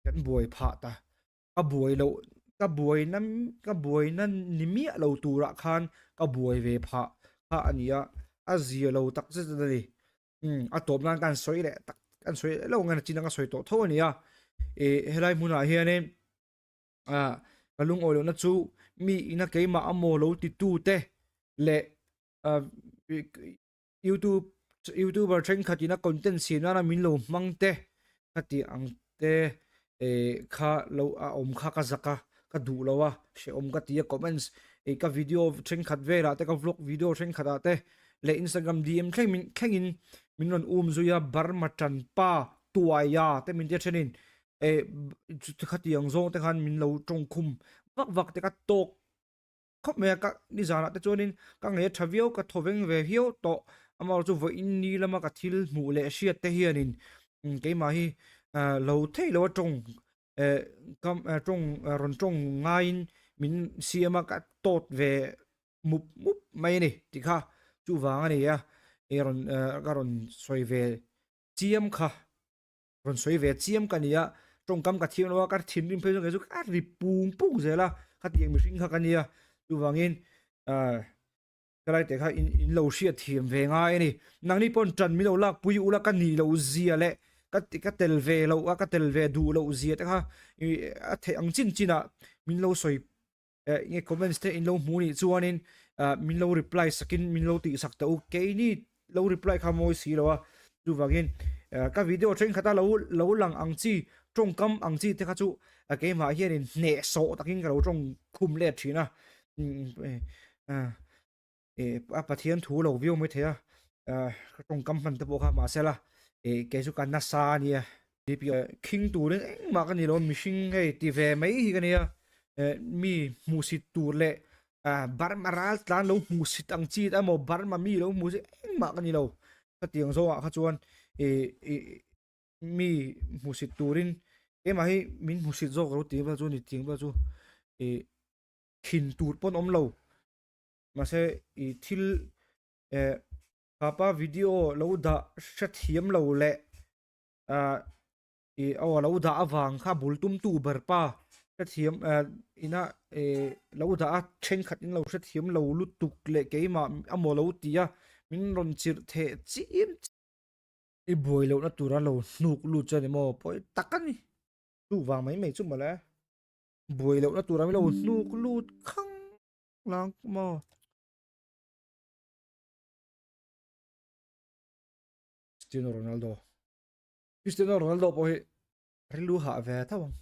kan buai pha ta ka buai lo ka buai nan nimia lo tura khan ka buai ve pha kha ania azia lo tak che dali a top nan kan soi le tak kan soi lo ngan chin ka soi to tho ania e helai muna hianin à kalung olo na chu mi ina keima amo lo ti tu te le à youtube youtuber train khatina content sina na min lo mangte khati ang te e kha lo a om kha ka zaka ka du lawa she om ka tia comments e ka video train khat vera te ka vlog video train khata te le instagram dm thlengin min ron zuya barma tan pa tuaya te min te chenin e khati ang zong te khan min lo tong khum vak vak te ka tok khop me ka ni zana te chonin ka nge thavio ka thoveng ve hio to amar chu vo in ni lama ka thil mu le hriat te hianin ke ma hi lo thei lo tong kam tong ron tong ngain min siama ka tot ve mup mup mai ni tikha chu wang ani ya e ron ka ron soi ve chiam kha ron soi ve chiam ka nia tong kam ka thiam lo ka thin rim phe chu ka ri pung pung zela ka tiang mi hring kha ka nia chu wangin cái này để khai in lâu xia thiềm về ngay này nàng đi pon trần mi lâu lạc bùi u lạc cái nì lâu zia lệ cái tel về lâu cái tel về đủ lâu zia thế ha thế ang chin chin à min lâu soi nghe comments thế in lâu mu ni chuan in min lâu reply sakin min lâu ti sak ta ok ni lâu reply kha moi si lo à chu wangin cái video trên khata lâu lâu lang ang chi trong cam ang chi thế kha chu cái mà hiện in nè so takin cái lâu trong khum lệ thina a pathian thu lo view mai thea tong kam man te bo kha ma sela ke su kan na sa ni di pi king tu le ma kan ni lo mishing hei ti ve mai hi kan ya mi musit tur le bar maral tlan lo musit ang chi ta mo bar ma mi lo musit ma kan ni lo ka tiang zo a kha chuan mi musit turin ma hi min musit zo ro ti ba chu ni ting ba chu khin tur pon om lo mà sẽ ý thil papa video lâu đã rất hiếm lâu lệ ý lâu đã vàng kha bul tum tu bar pa rất hiếm ina lâu đã chen khát lâu rất hiếm lâu lút tục lệ cái mà amo lâu tia mình ron chir the chim i boy lâu na tura lâu nuk lu cho nên mo poi takan ni tu vàng mấy mấy chút mà lẽ boy lâu na tura mấy lâu nuk lu khăng lang mo Cristiano Ronaldo poi rilu ha ve ta bang